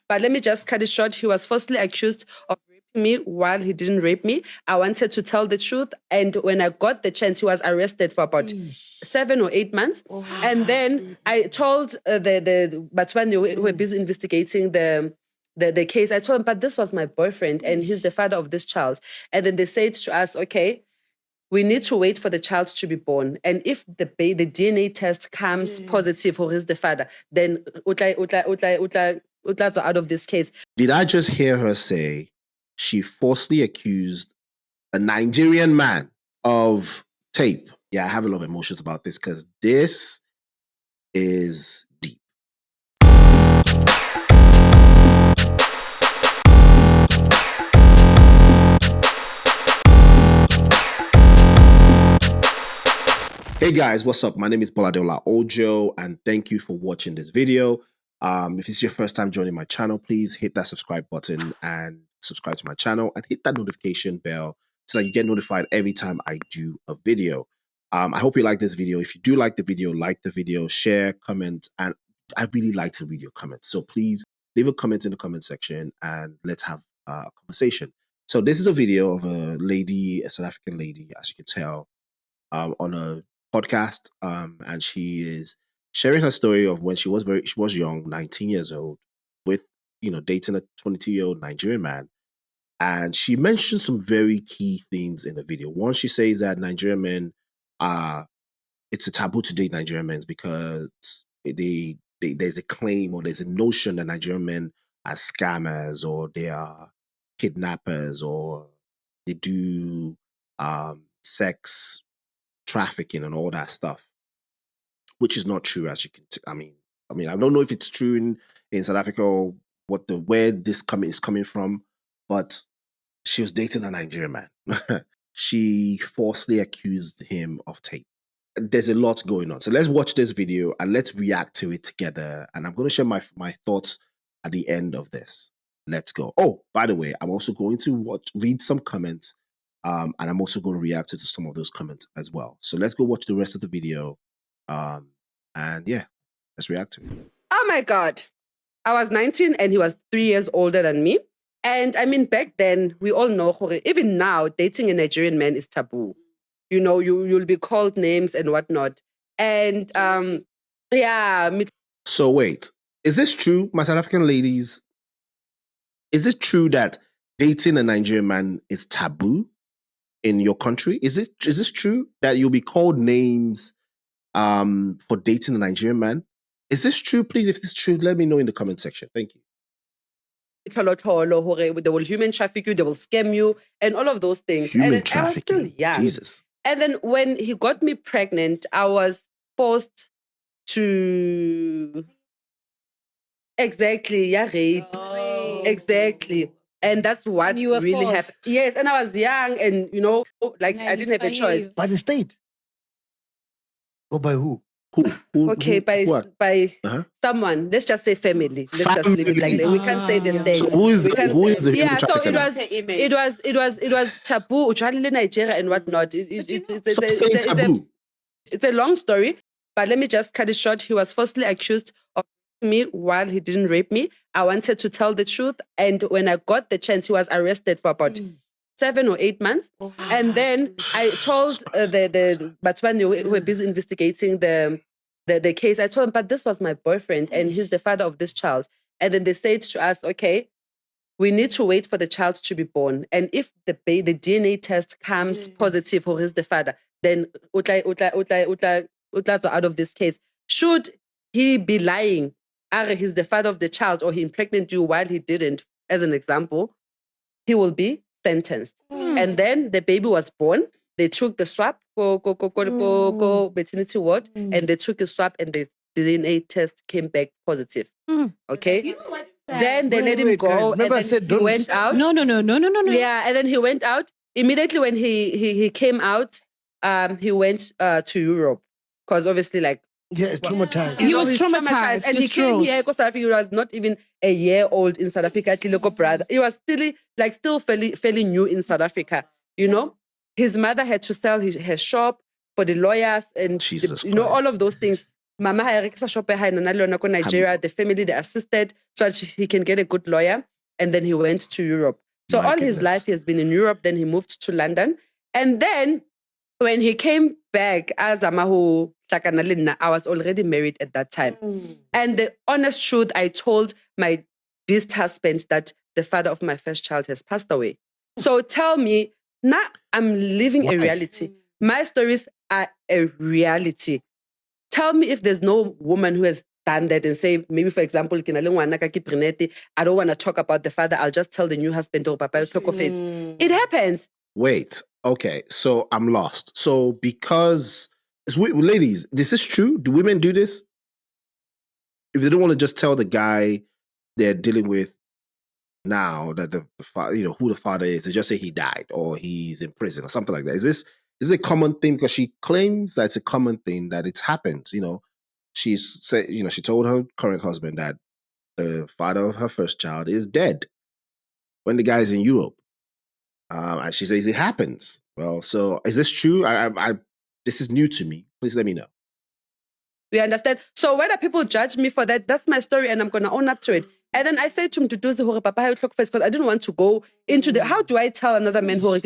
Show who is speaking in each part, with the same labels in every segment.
Speaker 1: But let me just cut it short. He was falsely accused of raping me while he didn't rape me. I wanted to tell the truth. And when I got the chance, he was arrested for about 7 or 8 months. And then I told but when they were busy investigating the case, I told him, but this was my boyfriend and he's the father of this child. And then they said to us, okay, we need to wait for the child to be born. And if the DNA test comes positive for he's the father, then utla out of this case.
Speaker 2: Did I just hear her say she falsely accused a Nigerian man of tape? Yeah, I have a lot of emotions about this because this is deep. Hey guys, what's up? My name is Bolade Ojo, and thank you for watching this video. If it's your first time joining my channel, please hit that subscribe button and subscribe to my channel and hit that notification bell so that you get notified every time I do a video. I hope you like this video. If you do like the video, share, comment, and I really like to read your comments. So please leave a comment in the comment section and let's have a conversation. So this is a video of a lady, a South African lady, as you can tell, on a podcast, and she is sharing her story of when she was young, 19 years old, with dating a 22-year-old Nigerian man. And she mentioned some very key things in the video. One, she says that Nigerian men it's a taboo to date Nigerian men because there's a claim or there's a notion that Nigerian men are scammers or they are kidnappers or they do sex trafficking and all that stuff, which is not true, as you can. I mean, I don't know if it's true in South Africa or where this is coming from, but she was dating a Nigerian man. She falsely accused him of tape. There's a lot going on, so let's watch this video and let's react to it together. And I'm going to share my thoughts at the end of this. Let's go. Oh, by the way, I'm also going to read some comments. And I'm also going to react to some of those comments as well. So let's go watch the rest of the video. And yeah, let's react to it.
Speaker 1: Oh my God. I was 19 and he was 3 years older than me. And I mean, back then, we all know, even now, dating a Nigerian man is taboo. You know, you'll be called names and whatnot. And yeah.
Speaker 2: So wait, is this true, my South African ladies? Is it true that dating a Nigerian man is taboo in your country? Is this true that you'll be called names for dating a Nigerian man? Is this true? Please, if it's true, let me know in the comment section. Thank you.
Speaker 1: They will human traffic you, they will scam you, and all of those things.
Speaker 2: Human trafficking. I was still young. Jesus.
Speaker 1: And then when he got me pregnant, I was forced to rape.
Speaker 3: Oh.
Speaker 1: Exactly. And that's what
Speaker 3: you were
Speaker 1: really
Speaker 3: forced.
Speaker 1: happened. Yes, and I was young and, I didn't have a choice.
Speaker 4: By the state? Or by who?
Speaker 1: Okay, by someone. Let's just say family. Let's just leave it like that. We can't say the state.
Speaker 2: So who is the
Speaker 1: yeah? So it was taboo. Usually Nigeria and whatnot. It's a long story, but let me just cut it short. He was falsely accused of me while he didn't rape me. I wanted to tell the truth, and when I got the chance, he was arrested for about 7 or 8 months. And then I told but when they were busy investigating the case, I told him, but this was my boyfriend and he's the father of this child. And then they said to us, okay, we need to wait for the child to be born. And if the DNA test comes positive for he's the father, then utla out of this case. Should he be lying, he's the father of the child, or he impregnated you while he didn't, as an example, he will be sentenced. And then the baby was born. They took the swab, go maternity ward, and they took the swab and the DNA test came back positive. Okay?
Speaker 3: You know what's sad?
Speaker 1: Then they let him go.
Speaker 4: Guys, remember
Speaker 1: and
Speaker 4: I said
Speaker 1: he went out.
Speaker 3: No.
Speaker 1: Yeah, and then he went out. Immediately when he came out, he went to Europe. Because obviously,
Speaker 4: traumatized.
Speaker 3: He was traumatized.
Speaker 1: And he came here because South Africa. He was not even a year old in South Africa. Brother. He was still fairly new in South Africa. You know, his mother had to sell her shop for the lawyers and all of those things. Mama ha rekisa shop ya hae na le yona ko Nigeria. The family they assisted so that he can get a good lawyer, and then he went to Europe. So
Speaker 2: My
Speaker 1: all his
Speaker 2: goodness.
Speaker 1: life he has been in Europe. Then he moved to London, and then when he came back as Amahu Tlakana, I was already married at that time. And the honest truth, I told my beast husband that the father of my first child has passed away. So tell me, now I'm living
Speaker 2: Why?
Speaker 1: a reality. My stories are a reality. Tell me if there's no woman who has done that and say, maybe for example, I don't want to talk about the father. I'll just tell the new husband, oh, Papa, talk of it. It happens.
Speaker 2: Wait, okay, so I'm lost. So because, ladies, this is true? Do women do this? If they don't want to just tell the guy they're dealing with now that the father, who the father is, they just say he died or he's in prison or something like that. Is this a common thing? Because she claims that it's a common thing, that it's happened. She's said, she told her current husband that the father of her first child is dead when the guy is in Europe. And she says it happens. Well, so is this true? This is new to me. Please let me know.
Speaker 1: We understand. So whether people judge me for that, that's my story and I'm going to own up to it. And then I said to him to do the Papa because I didn't want to go into the, how do I tell another man for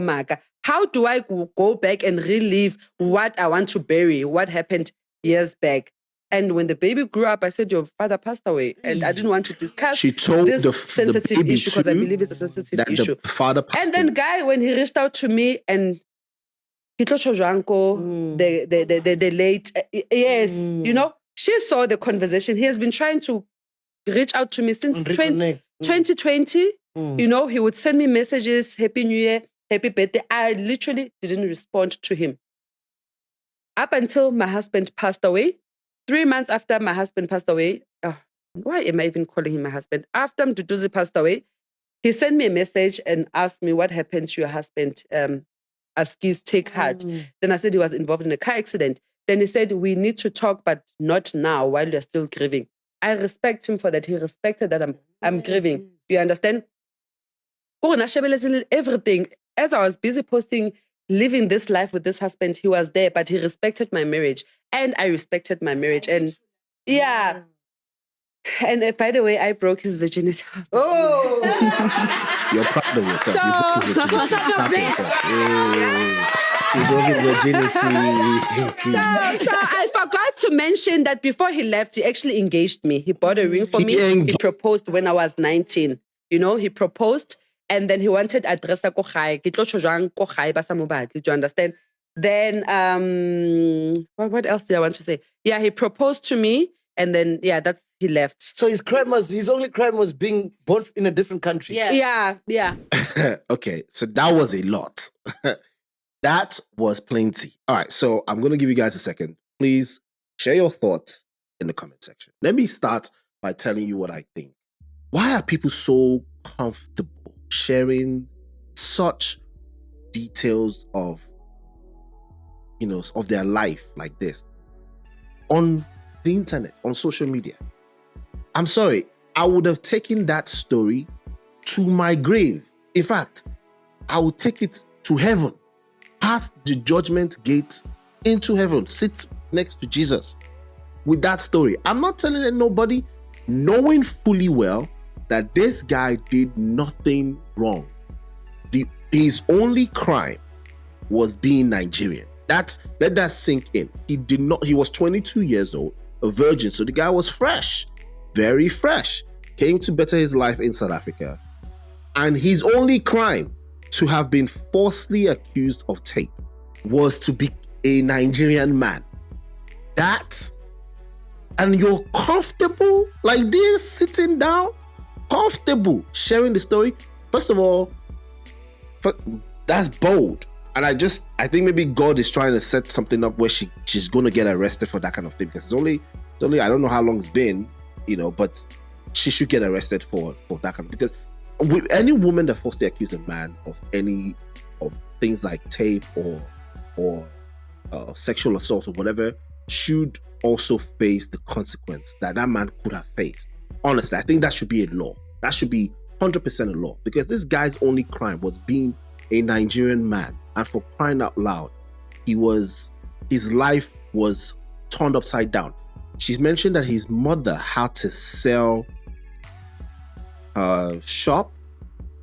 Speaker 1: Maga? How do I go back and relive what I want to bury, what happened years back? And when the baby grew up, I said, your father passed away. And I didn't want to discuss
Speaker 2: She told
Speaker 1: this
Speaker 2: the
Speaker 1: sensitive
Speaker 2: baby
Speaker 1: issue because I believe it's a sensitive
Speaker 2: that
Speaker 1: issue.
Speaker 2: The father passed
Speaker 1: and then
Speaker 2: away.
Speaker 1: guy, when he reached out to me and the late, yes, she saw the conversation. He has been trying to reach out to me since 2020. He would send me messages, Happy New Year, Happy Birthday. I literally didn't respond to him. Up until my husband passed away. 3 months after my husband passed away, why am I even calling him my husband? After Mduduzi passed away, he sent me a message and asked me what happened to your husband. Askis take heart. Then I said he was involved in a car accident. Then he said, we need to talk, but not now while you're still grieving. I respect him for that. He respected that I'm grieving. You understand? Everything. As I was busy posting, living this life with this husband, he was there, but he respected my marriage. And I respected my marriage. And yeah. And by the way, I broke his virginity.
Speaker 4: Oh!
Speaker 2: You're proud of yourself.
Speaker 1: So,
Speaker 2: you broke his virginity. Clap yourself. You broke his virginity.
Speaker 1: So I forgot to mention that before he left, he actually engaged me. He bought a ring for me. He proposed when I was 19. He proposed and then he wanted address ko gae. Ke tlo tsho jwang ko gae ba sa mo batle. Do you understand? Then what else did I want to say? Yeah, he proposed to me and then he left.
Speaker 4: So his only crime was being born in a different country.
Speaker 1: Yeah.
Speaker 2: Okay, so that was a lot. That was plenty. All right, so I'm going to give you guys a second. Please share your thoughts in the comment section. Let me start by telling you what I think. Why are people so comfortable sharing such details of their life like this on the internet, on social media? I'm sorry, I would have taken that story to my grave. In fact, I would take it to heaven, past the judgment gates into heaven, sit next to Jesus with that story. I'm not telling it nobody, knowing fully well that this guy did nothing wrong. His only crime was being Nigerian. Let that sink in. He was 22 years old, a virgin. So the guy was fresh, very fresh, came to better his life in South Africa. And his only crime, to have been falsely accused of tape, was to be a Nigerian man. And you're comfortable like this, sitting down, comfortable, sharing the story. First of all, that's bold. And I think maybe God is trying to set something up where she's going to get arrested for that kind of thing. Because it's only, I don't know how long it's been, but she should get arrested for that kind of, because with any woman that falsely accuses a man of things like tape or sexual assault or whatever, should also face the consequence that man could have faced. Honestly, I think that should be a law. That should be 100% a law, because this guy's only crime was being a Nigerian man, and for crying out loud, his life was turned upside down. She's mentioned that his mother had to sell a shop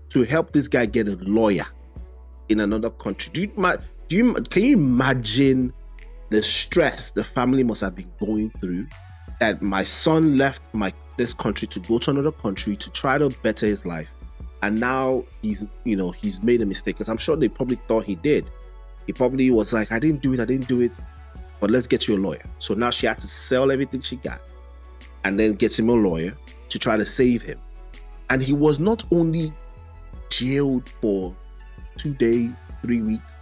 Speaker 2: to help this guy get a lawyer in another country. Can you imagine the stress the family must have been going through? That my son left this country to go to another country to try to better his life, and now he's made a mistake, because I'm sure they probably thought he did. He probably was like, I didn't do it, but let's get you a lawyer. So now she had to sell everything she got and then get him a lawyer to try to save him. And he was not only jailed for 2 days, 3 weeks,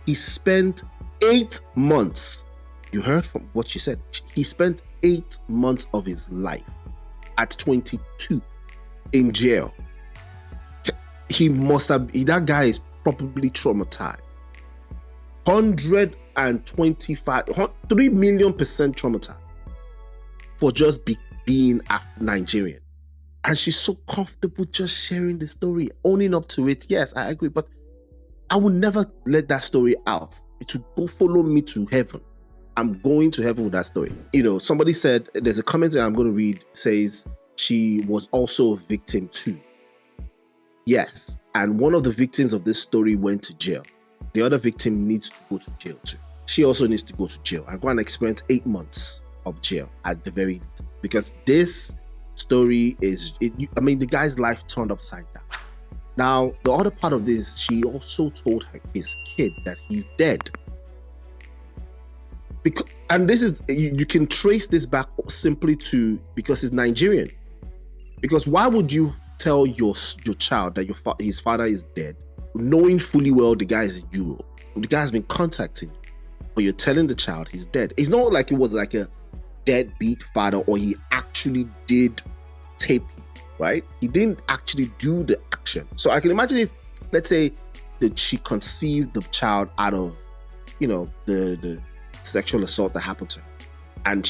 Speaker 2: he spent 8 months. You heard from what she said. He spent 8 months of his life at 22 in jail. That guy is probably traumatized. 3 million % traumatized for just being a Nigerian. And she's so comfortable just sharing the story, owning up to it. Yes, I agree, but I would never let that story out. It would go follow me to heaven. I'm going to heaven with that story. Somebody said, there's a comment that I'm going to read, says she was also a victim too. Yes, and one of the victims of this story went to jail. The other victim needs to go to jail too. She also needs to go to jail and go and experience 8 months of jail at the very least. Because this story the guy's life turned upside down. Now, the other part of this, she also told his kid that he's dead. And this is, you can trace this back simply to, because he's Nigerian. Because why would you tell your child that his father is dead, knowing fully well the guy is in Europe? The guy's been contacting you, but you're telling the child he's dead. It's not like it was like a deadbeat father, or he actually did tape you, right? He didn't actually do the action. So I can imagine if, let's say, that she conceived the child out of, the sexual assault that happened to her, and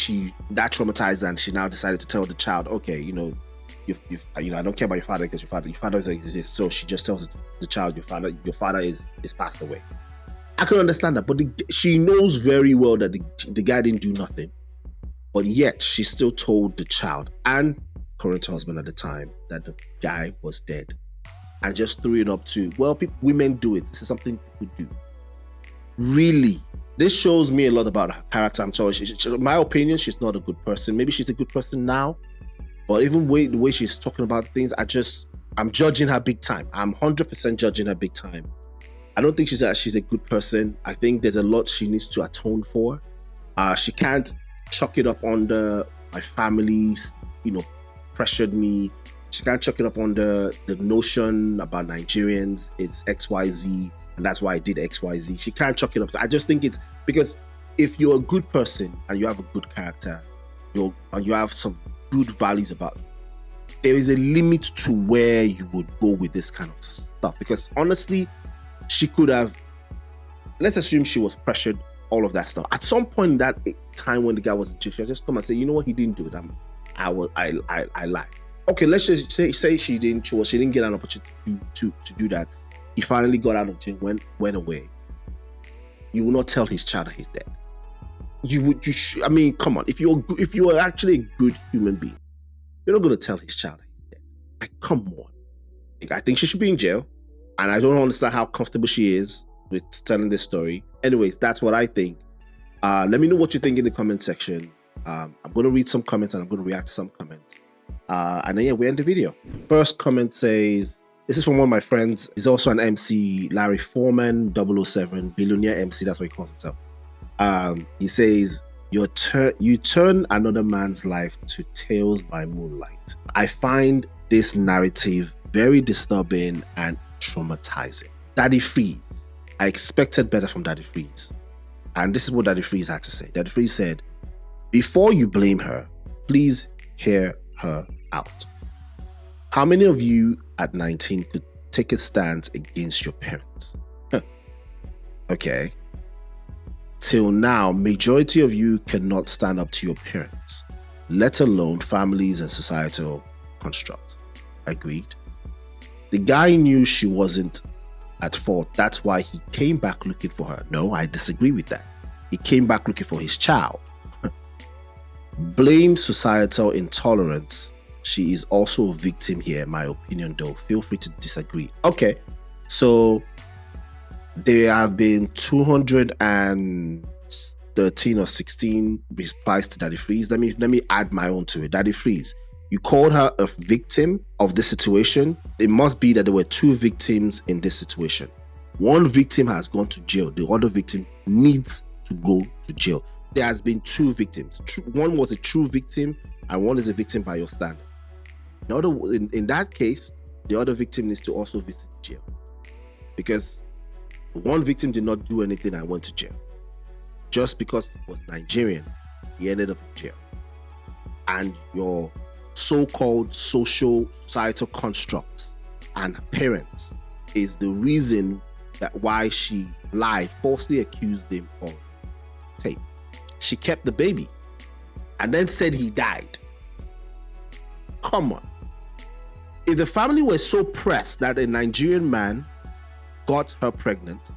Speaker 2: that traumatized her, and she now decided to tell the child, okay, I don't care about your father, because your father doesn't exist. So she just tells the child, your father is passed away. I can understand that, but she knows very well that the guy didn't do nothing, but yet she still told the child and current husband at the time that the guy was dead, and just threw it up to, well, women do it. This is something people do. Really, this shows me a lot about her character. I'm sorry, my opinion, she's not a good person. Maybe she's a good person now, but even the way she's talking about things, I'm judging her big time. I'm 100% judging her big time. I don't think she's a good person. I think there's a lot she needs to atone for. She can't chuck it up under my family's, pressured me. She can't chuck it up under the notion about Nigerians. It's XYZ, and that's why I did XYZ. She can't chuck it up. I just think it's because if you're a good person and you have a good character, and you have some good values about you, there is a limit to where you would go with this kind of stuff. Because honestly, she could have, let's assume she was pressured, all of that stuff. At some point in that time when the guy was in jail, she'll just come and say, you know what, he didn't do it. I lied. Okay, let's just say she didn't get an opportunity to do that. He finally got out of jail, went away. You will not tell his child that he's dead. Come on. If you are actually a good human being, you're not going to tell his child that he's dead. Like, come on. I think she should be in jail, and I don't understand how comfortable she is with telling this story. Anyways, that's what I think. Let me know what you think in the comment section. I'm going to read some comments and I'm going to react to some comments. And then we end the video. First comment says, this is from one of my friends. He's also an MC, Larry Foreman, 007, billionaire MC. That's what he calls himself. He says, you turn another man's life to tales by moonlight. I find this narrative very disturbing and traumatizing. Daddy Freeze. I expected better from Daddy Freeze. And this is what Daddy Freeze had to say. Daddy Freeze said, before you blame her, please hear her out. How many of you at 19 could take a stance against your parents? Okay. Till now, majority of you cannot stand up to your parents, let alone families and societal constructs. Agreed. The guy knew she wasn't at fault. That's why he came back looking for her. No, I disagree with that. He came back looking for his child. Blame societal intolerance. She is also a victim here, in my opinion, though. Feel free to disagree. Okay, so there have been 213 or 16 replies to Daddy Freeze. Let me add my own to it. Daddy Freeze, you called her a victim of this situation. It must be that there were two victims in this situation. One victim has gone to jail. The other victim needs to go to jail. There has been two victims. One was a true victim and one is a victim by your standard. In that case, the other victim needs to also visit jail, because one victim did not do anything and went to jail. Just because he was Nigerian, he ended up in jail. And your so-called societal constructs and parents is the reason that why she lied, falsely accused him of tape. She kept the baby and then said he died. Come on. If the family were so pressed that a Nigerian man got her pregnant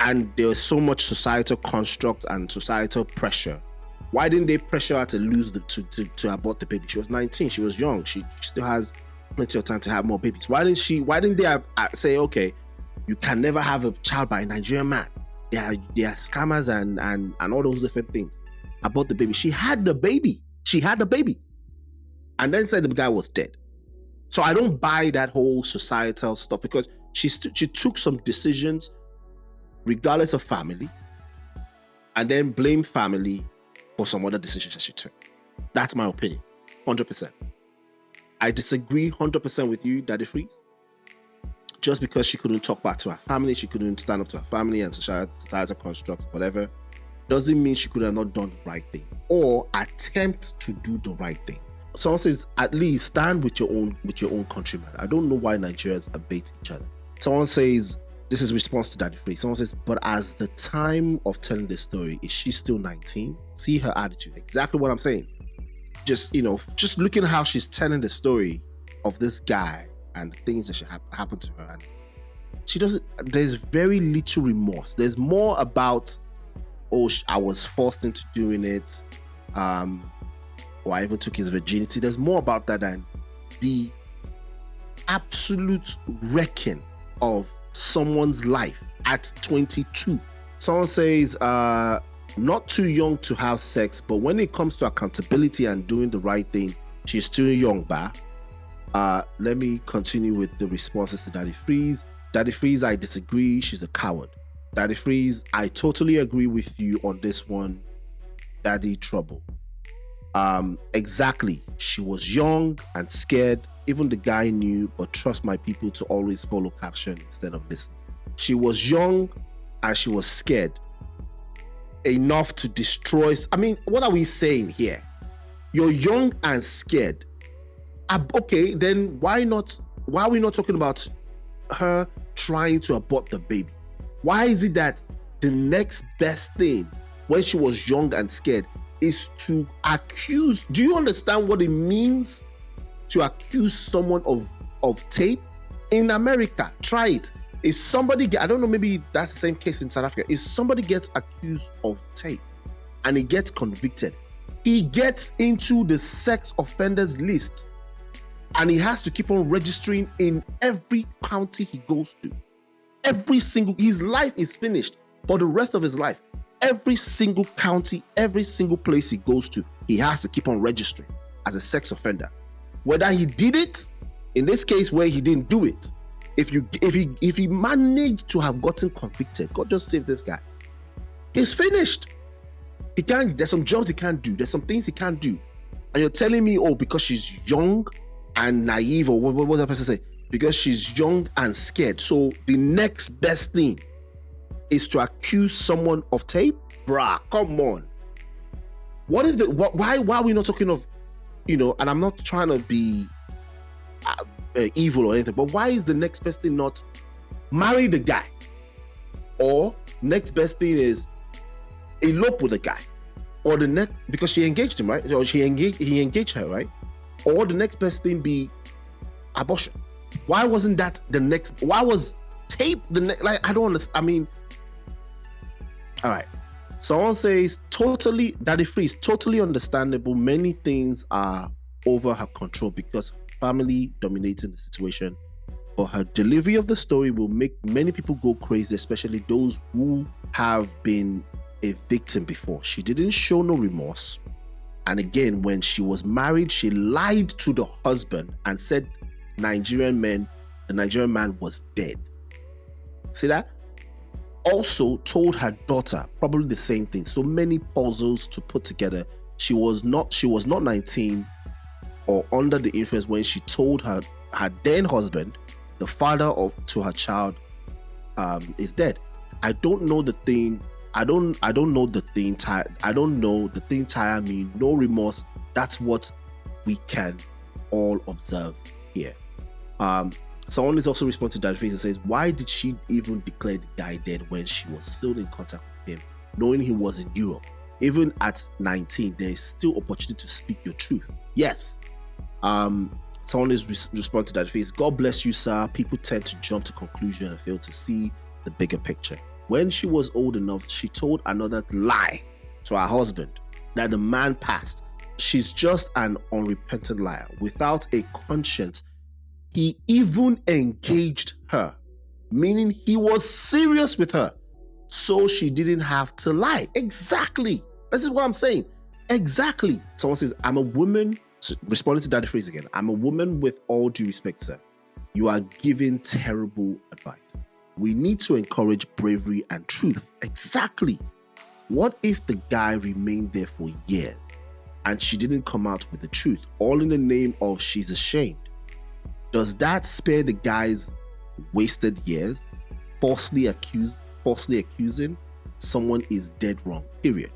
Speaker 2: and there was so much societal construct and societal pressure, why didn't they pressure her to to abort the baby? She was 19, she was young, she still has plenty of time to have more babies. Why didn't they say, okay, you can never have a child by a Nigerian man? They are scammers and all those different things. Abort the baby. She had the baby. And then said the guy was dead. So I don't buy that whole societal stuff, because she took some decisions regardless of family and then blame family for some other decisions that she took. That's my opinion, 100%. I disagree 100% with you, Daddy Freeze. Just because she couldn't talk back to her family, she couldn't stand up to her family and societal constructs, whatever, doesn't mean she could have not done the right thing or attempt to do the right thing. Someone says, at least stand with your own countrymen. I don't know why Nigerians abate each other. Someone says, this is response to Daddy Freeze. Someone says, but as the time of telling this story, is she still 19? See her attitude. Exactly what I'm saying. Just looking at how she's telling the story of this guy and the things that should happen to her. And there's very little remorse. There's more about, oh, I was forced into doing it. Or I even took his virginity. There's more about that than the absolute wrecking of someone's life at 22. Someone says, not too young to have sex, but when it comes to accountability and doing the right thing, she's too young, ba. Let me continue with the responses to Daddy Freeze. Daddy Freeze, I disagree. She's a coward. Daddy Freeze, I totally agree with you on this one. Daddy Trouble. Exactly. She was young and scared. Even the guy knew, but trust my people to always follow caption instead of listening. She was young and she was scared enough to destroy. I mean, what are we saying here? You're young and scared. Okay, then why are we not talking about her trying to abort the baby? Why is it that the next best thing when she was young and scared is to accuse? Do you understand what it means to accuse someone of tape? In America, try it. If somebody, I don't know, maybe that's the same case in South Africa. If somebody gets accused of tape and he gets convicted, he gets into the sex offenders list and he has to keep on registering in every county he goes to. His life is finished for the rest of his life. Every single county, every single place he goes to, he has to keep on registering as a sex offender. Whether he did it, in this case where he didn't do it, if he managed to have gotten convicted, God just save this guy. He's finished. There's some jobs he can't do. There's some things he can't do. And you're telling me, oh, because she's young and naive, or what does that person say? Because she's young and scared. So the next best thing is to accuse someone of tape? Bruh, come on. Why are we not talking of, and I'm not trying to be evil or anything, but why is the next best thing not marry the guy? Or next best thing is elope with the guy? Or the next, because she engaged him, right? Or he engaged her, right? Or the next best thing be abortion? Why wasn't that the next? Why was tape the next? Like, I don't understand. I mean, all right. Someone says totally, Daddy Free is totally understandable. Many things are over her control because family dominating the situation. But her delivery of the story will make many people go crazy, especially those who have been a victim before. She didn't show no remorse. And again, when she was married, she lied to the husband and said the Nigerian man was dead. See that? Also told her daughter probably the same thing. So many puzzles to put together. She was not 19 or under the influence when she told her then husband, the father to her child, is dead. I don't know the thing. I don't know the thing. I don't know the thing. Tire me. No remorse. That's what we can all observe here. Someone is also responding to that face and says, why did she even declare the guy dead when she was still in contact with him, knowing he was in Europe? Even at 19, there is still opportunity to speak your truth. Yes. Someone is responding to that face. God bless you, sir. People tend to jump to conclusion and fail to see the bigger picture. When she was old enough, she told another lie to her husband that the man passed. She's just an unrepentant liar without a conscience. He even engaged her, meaning he was serious with her. So she didn't have to lie. Exactly. This is what I'm saying. Exactly. Someone says, I'm a woman. Responding to that phrase again. I'm a woman with all due respect, sir. You are giving terrible advice. We need to encourage bravery and truth. Exactly. What if the guy remained there for years and she didn't come out with the truth, all in the name of she's ashamed? Does that spare the guy's wasted years? Falsely accusing someone is dead wrong, period.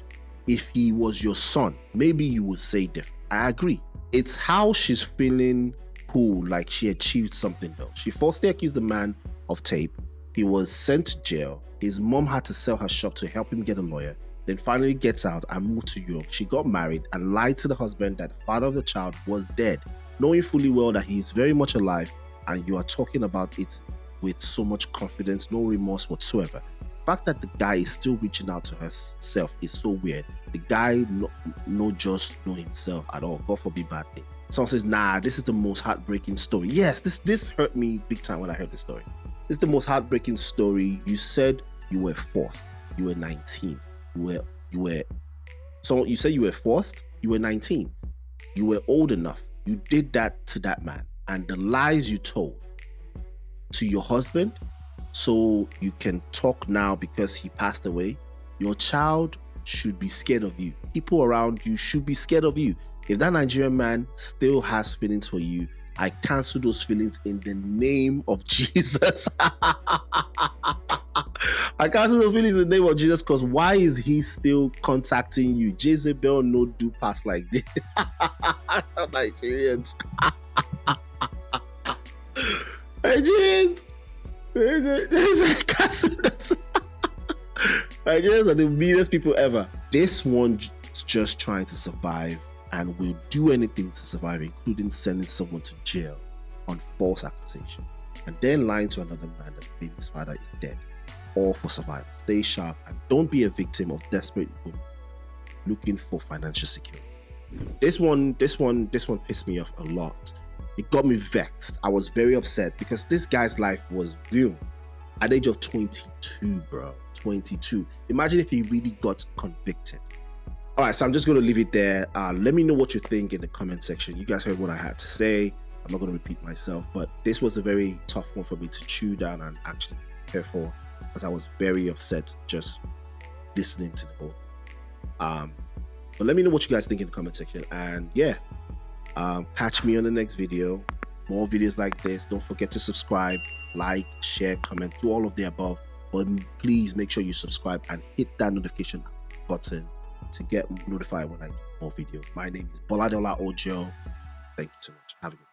Speaker 2: If he was your son, maybe you would say different. I agree. It's how she's feeling cool, like she achieved something though. She falsely accused the man of tape. He was sent to jail. His mom had to sell her shop to help him get a lawyer. Then finally gets out and moved to Europe. She got married and lied to the husband that the father of the child was dead, knowing fully well that he is very much alive, and you are talking about it with so much confidence, no remorse whatsoever. The fact that the guy is still reaching out to herself is so weird. The guy no just know himself at all. God forbid bad thing. Someone says, nah, this is the most heartbreaking story. Yes, this hurt me big time when I heard this story. This is the most heartbreaking story. You said you were forced. You were 19. So you said you were forced. You were 19. You were old enough. You did that to that man. And the lies you told to your husband, so you can talk now because he passed away. Your child should be scared of you. People around you should be scared of you. If that Nigerian man still has feelings for you, I cancel those feelings in the name of Jesus. I cancel those feelings in the name of Jesus, because why is he still contacting you? Jezebel no do pass like this. Nigerians. Nigerians. Nigerians are the meanest people ever. This one's just trying to survive and will do anything to survive, including sending someone to jail on false accusation, and then lying to another man that the baby's father is dead, all for survival. Stay sharp and don't be a victim of desperate women looking for financial security. This one pissed me off a lot. It got me vexed. I was very upset because this guy's life was ruined at the age of 22, bro. 22. Imagine if he really got convicted. All right, so I'm just going to leave it there. Let me know what you think in the comment section. You guys heard what I had to say. I'm not going to repeat myself, but this was a very tough one for me to chew down and actually prepare for, because I was very upset just listening to the whole. But let me know what you guys think in the comment section. And yeah, catch me on the next video. More videos like this. Don't forget to subscribe, like, share, comment, do all of the above. But please make sure you subscribe and hit that notification button to get notified when I do more videos. My name is Bolade Ojo. Thank you so much. Have a good day.